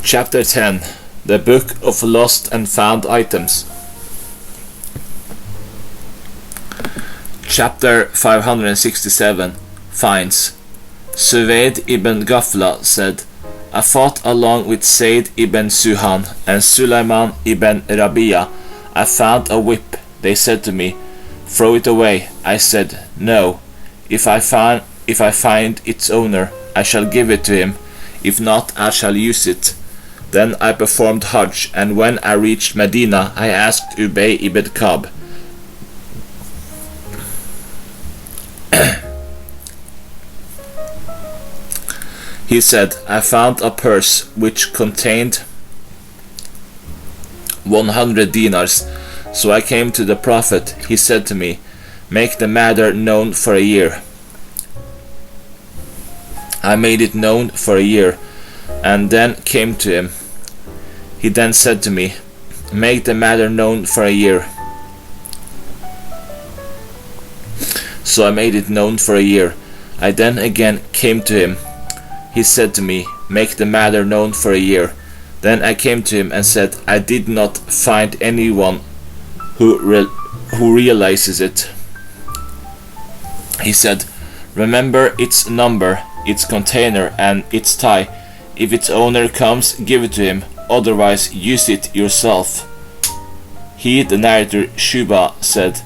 Chapter 10. The Book of Lost and Found Items. Chapter 567. Finds. Suwaid ibn Ghafla said, I fought along with Said ibn Suhan and Sulaiman ibn Rabia. I found a whip. They said to me, throw it away. I said, no. If I find its owner, I shall give it to him. If not, I shall use it. Then I performed Hajj, and when I reached Medina, I asked Ubay ibn Ka'b. He said, I found a purse which contained 100 dinars. So I came to the Prophet. He said to me, make the matter known for a year. I made it known for a year, and then came to him. He then said to me, make the matter known for a year. So I made it known for a year. I then again came to him. He said to me, make the matter known for a year. Then I came to him and said, I did not find anyone who realizes it. He said, remember its number, its container, and its tie. If its owner comes, give it to him, otherwise use it yourself. He, the narrator Shuba, said,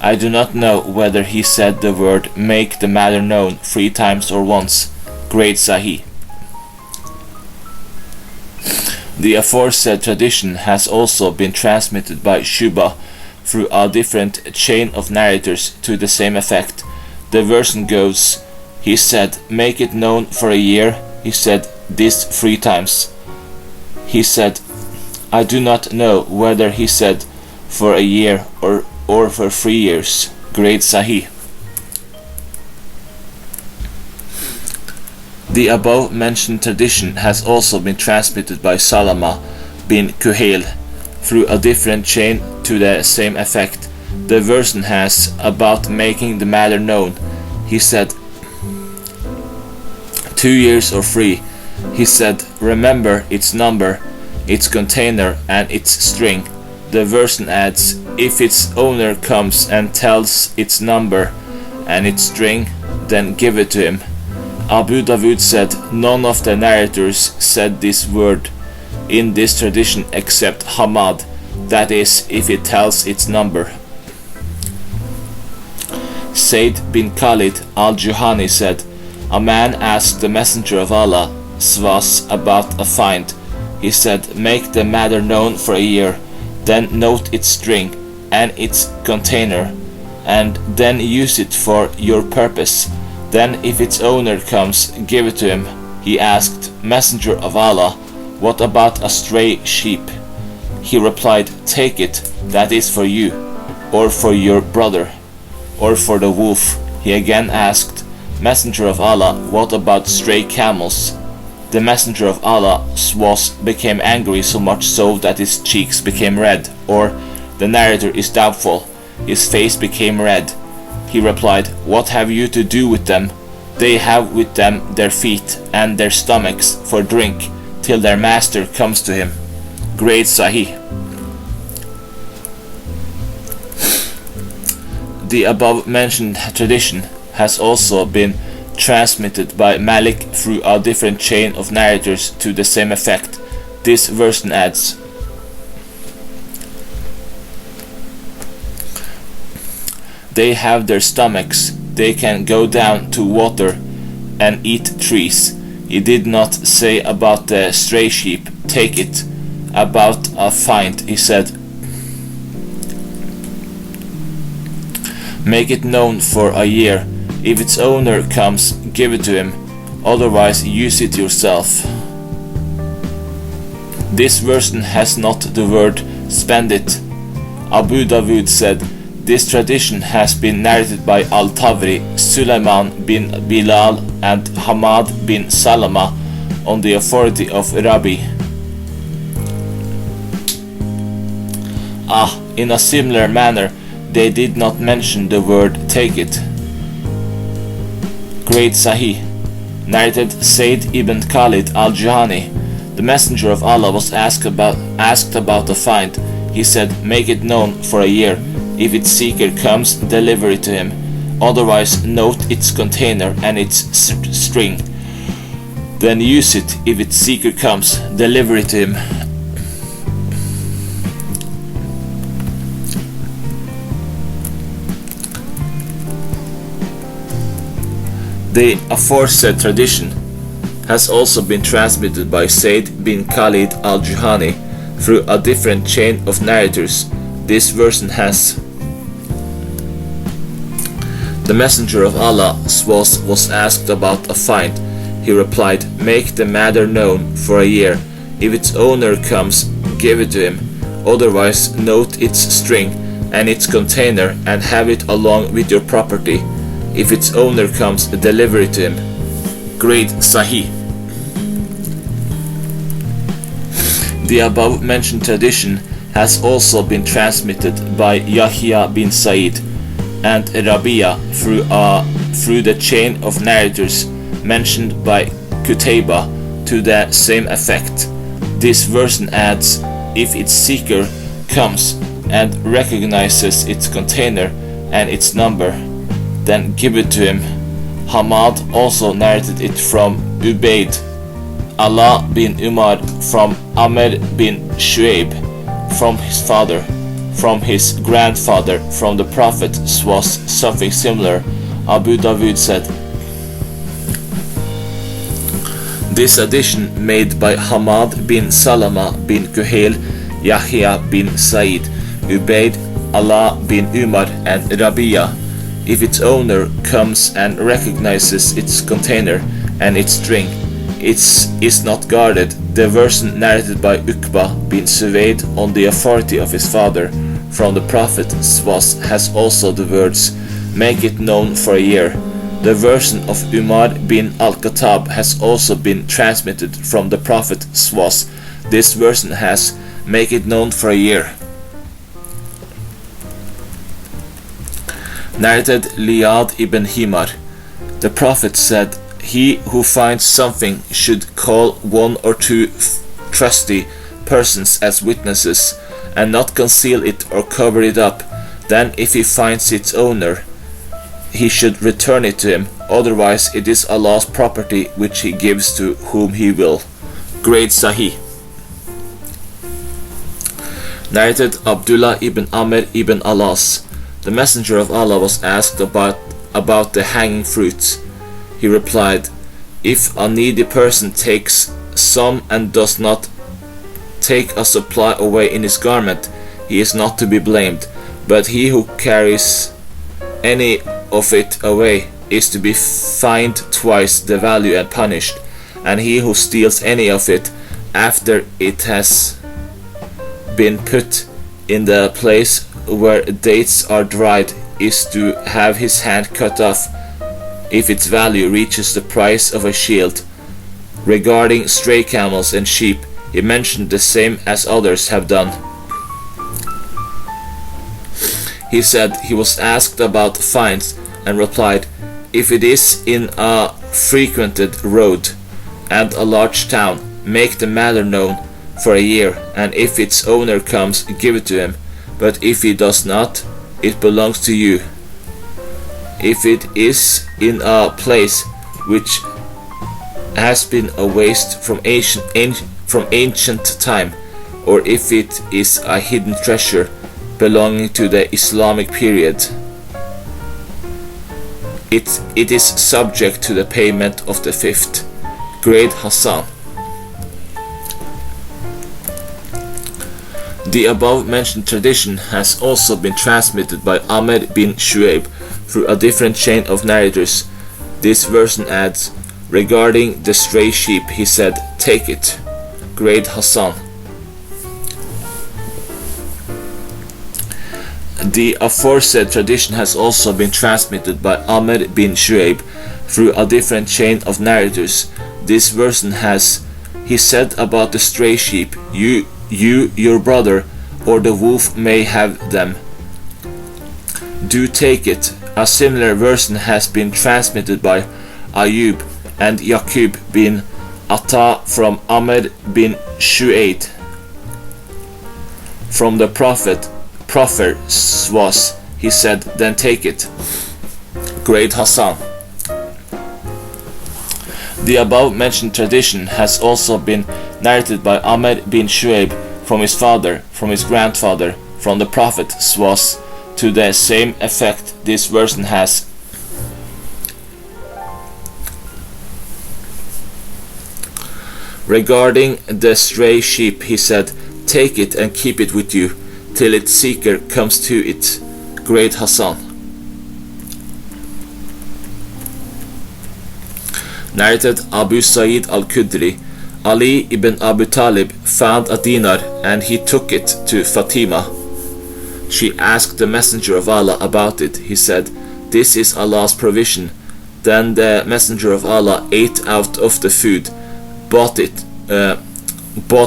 I do not know whether he said the word make the matter known 3 times or once. Great Sahih. The aforesaid tradition has also been transmitted by Shuba through a different chain of narrators to the same effect. The version goes, he said, make it known for a year. He said this 3 times. He said, I do not know whether he said for a year or for 3 years. Great Sahih. The above mentioned tradition has also been transmitted by Salama bin Kuhail through a different chain to the same effect. The version has about making the matter known. He said 2 years or 3. He said, remember its number, its container, and its string. The version adds, if its owner comes and tells its number and its string, then give it to him. Abu Dawud said, none of the narrators said this word in this tradition except Hamad, that is, if it tells its number. Said bin Khalid al-Juhani said, a man asked the Messenger of Allah Swas about a find. He said, make the matter known for a year, then note its string and its container, and then use it for your purpose. Then if its owner comes, give it to him. He asked, Messenger of Allah, what about a stray sheep? He replied, take it, that is for you, or for your brother, or for the wolf. He again asked, Messenger of Allah, what about stray camels? The Messenger of Allah became angry, so much so that his cheeks became red, or, the narrator is doubtful, his face became red. He replied, what have you to do with them? They have with them their feet and their stomachs for drink, till their master comes to him. Great Sahih. The above mentioned tradition has also been transmitted by Malik through a different chain of narrators to the same effect. This version adds, they have their stomachs, they can go down to water and eat trees. He did not say about the stray sheep, take it. About a find, he said, make it known for a year. If its owner comes, give it to him, otherwise use it yourself. This version has not the word spend it. Abu Dawud said, this tradition has been narrated by Al-Tawri, Sulaiman bin Bilal, and Hamad bin Salama on the authority of Rabi. In a similar manner, they did not mention the word take it. Great Sahih. Narrated Said ibn Khalid al-Juhani. The messenger of Allah was asked about the find. He said, make it known for a year. If its seeker comes, deliver it to him. Otherwise, note its container and its string. Then use it. If its seeker comes, deliver it to him. The aforesaid tradition has also been transmitted by Said bin Khalid al-Juhani through a different chain of narrators. This version has: the messenger of Allah was asked about a find. He replied, make the matter known for a year. If its owner comes, give it to him. Otherwise, note its string and its container and have it along with your property. If its owner comes, deliver it to him. Grade Sahih. The above mentioned tradition has also been transmitted by Yahya bin Sa'id and Rabia through the chain of narrators mentioned by Qutayba to the same effect. This version adds, if its seeker comes and recognizes its container and its number, then give it to him. Hamad also narrated it from Ubayd, Allah bin Umar, from Amr bin Shu'aib, from his father, from his grandfather, from the Prophet was something similar. Abu Dawud said, this addition made by Hamad bin Salama bin Kuhail, Yahya bin Sa'id, Ubayd, Allah bin Umar and Rabia. If its owner comes and recognizes its container and its string, it is not guarded. The version narrated by Uqba bin Suwaid on the authority of his father from the Prophet has also the words, make it known for a year. The version of Umar bin al-Khattab has also been transmitted from the Prophet this version has, make it known for a year. Narrated Liyad ibn Himar. The Prophet said, he who finds something should call one or two trusty persons as witnesses, and not conceal it or cover it up. Then if he finds its owner, he should return it to him. Otherwise it is Allah's property which he gives to whom he will. Grade Sahih. Narrated Abdullah ibn Amr ibn Alas. The messenger of Allah was asked about the hanging fruits. He replied, if a needy person takes some and does not take a supply away in his garment, he is not to be blamed, but he who carries any of it away is to be fined twice the value and punished, and he who steals any of it after it has been put in the place where dates are dried is to have his hand cut off if its value reaches the price of a shield. Regarding stray camels and sheep, he mentioned the same as others have done. He said he was asked about fines and replied, if it is in a frequented road and a large town, make the matter known for a year, and if its owner comes, give it to him. But if he does not, it belongs to you. If it is in a place which has been a waste from ancient time, or if it is a hidden treasure belonging to the Islamic period, it is subject to the payment of the fifth. Grade Hassan. The above mentioned tradition has also been transmitted by Amr bin Shu'aib through a different chain of narrators. This version adds, regarding the stray sheep, he said, take it. Grade Hassan. The aforesaid tradition has also been transmitted by Amr bin Shu'aib through a different chain of narrators. This version has, he said about the stray sheep, you, your brother, or the wolf may have them. Do take it. A similar version has been transmitted by Ayub and Yaqub bin Atta from Amr bin Shu'aid. From the Prophet was, he said, then take it. Great Hassan. The above mentioned tradition has also been narrated by Amr bin Shu'aib from his father, from his grandfather, from the Prophet was, to the same effect this version has. Regarding the stray sheep, he said, take it and keep it with you, till its seeker comes to it. Great Hassan. Narrated Abu Sa'id al-Khudri, Ali ibn Abu Talib found a dinar and he took it to Fatima. She asked the Messenger of Allah about it. He said, this is Allah's provision. Then the Messenger of Allah ate out of the food, bought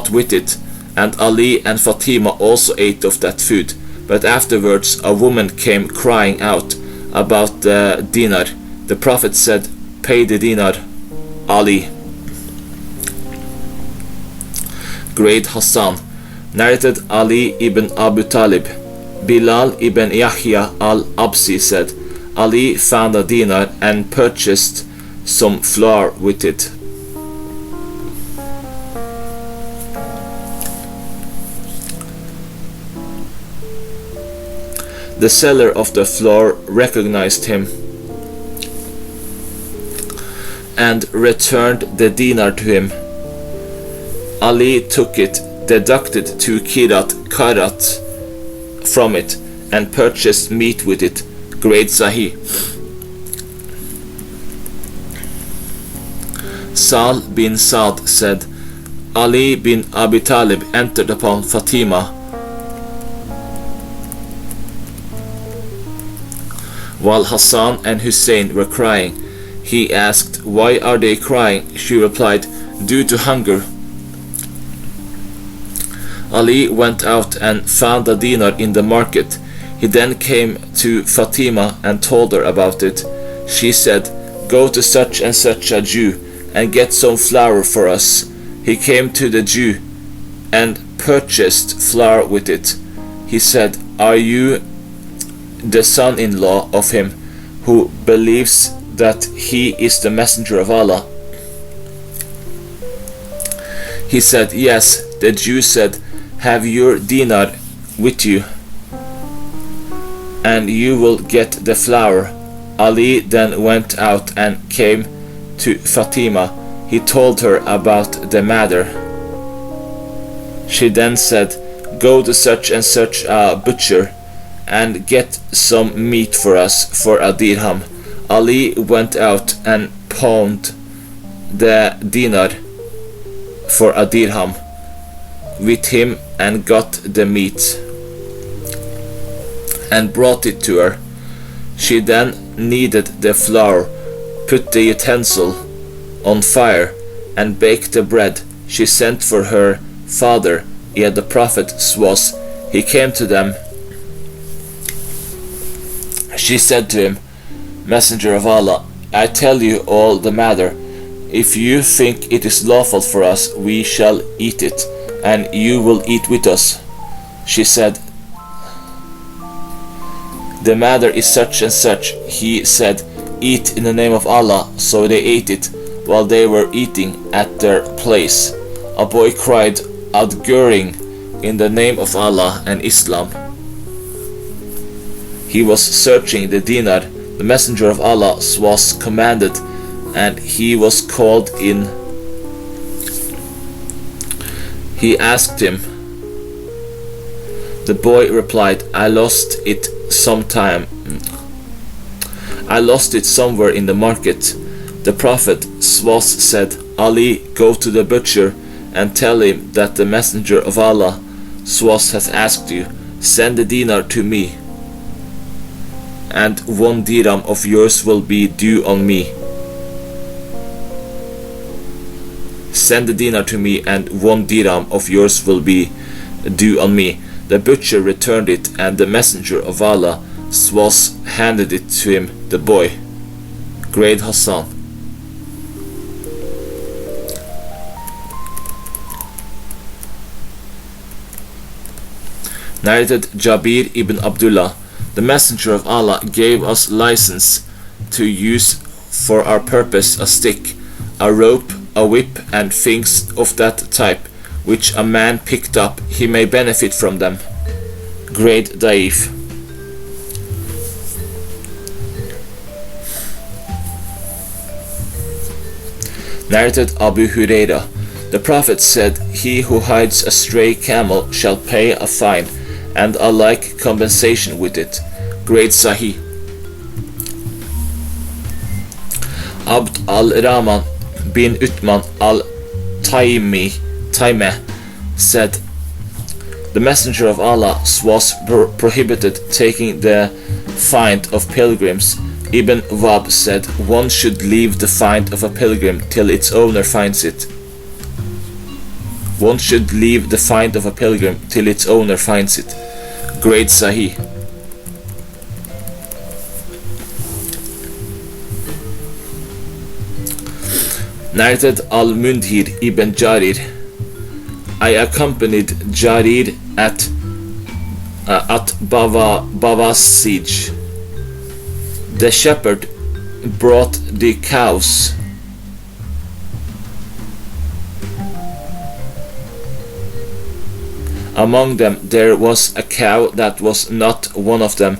with it, and Ali and Fatima also ate of that food. But afterwards a woman came crying out about the dinar. The Prophet said, pay the dinar, Ali. Great Hassan. Narrated Ali ibn Abu Talib. Bilal ibn Yahya al-Absi said, Ali found a dinar and purchased some flour with it. The seller of the flour recognized him and returned the dinar to him. Ali took it, deducted 2 karat from it, and purchased meat with it. Great Sahih. Sal bin Saad said, Ali bin Abi Talib entered upon Fatima while Hassan and Hussein were crying. He asked, why are they crying? She replied, due to hunger. Ali went out and found a dinar in the market. He then came to Fatima and told her about it. She said, go to such and such a Jew and get some flour for us. He came to the Jew and purchased flour with it. He said, are you the son-in-law of him who believes that he is the messenger of Allah? He said, yes. The Jew said, have your dinar with you and you will get the flour. Ali then went out and came to Fatima. He told her about the matter. She then said, go to such and such a butcher and get some meat for us for a dirham. Ali went out and pawned the dinar for a dirham with him and got the meat and brought it to her. She then kneaded the flour, put the utensil on fire and baked the bread. She sent for her father, yet the Prophet was. He came to them. She said to him, Messenger of Allah, I tell you all the matter. If you think it is lawful for us, we shall eat it, and you will eat with us. She said, the matter is such and such. He said, eat in the name of Allah. So they ate it. While they were eating at their place, a boy cried, adjuring in the name of Allah and Islam. He was searching the dinar. The Messenger of Allah was commanded, and he was called in. He asked him. The boy replied, I lost it somewhere in the market. The Prophet said, Ali, go to the butcher and tell him that the Messenger of Allah has asked you, send the dinar to me, and 1 dirham of yours will be due on me. Send the dinar to me, and 1 dirham of yours will be due on me. The butcher returned it, and the Messenger of Allah handed it to him, the boy. Great Hassan. Narrated Jabir ibn Abdullah, the Messenger of Allah gave us license to use for our purpose a stick, a rope, a whip, and things of that type, which a man picked up, he may benefit from them. Grade Da'if. Narrated Abu Huraira, the Prophet said, he who hides a stray camel shall pay a fine and a like compensation with it. Grade Sahih. Abd al-Rahman bin Uthman al-Taymeh said, the Messenger of Allah was prohibited taking the find of pilgrims. Ibn Wahb said, one should leave the find of a pilgrim till its owner finds it. One should leave the find of a pilgrim till its owner finds it. Grade Sahih. Narrated Al-Mundhir ibn Jarir, I accompanied Jarir at Bawasij. The shepherd brought the cows. Among them there was a cow that was not one of them.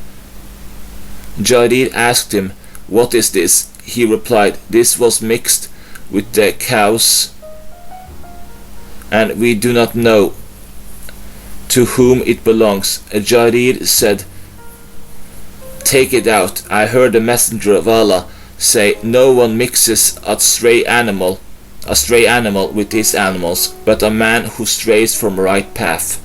Jarir asked him, what is this? He replied, this was mixed with the cows, and we do not know to whom it belongs. Jarir said, take it out. I heard the Messenger of Allah say, no one mixes a stray animal with his animals, but a man who strays from a right path.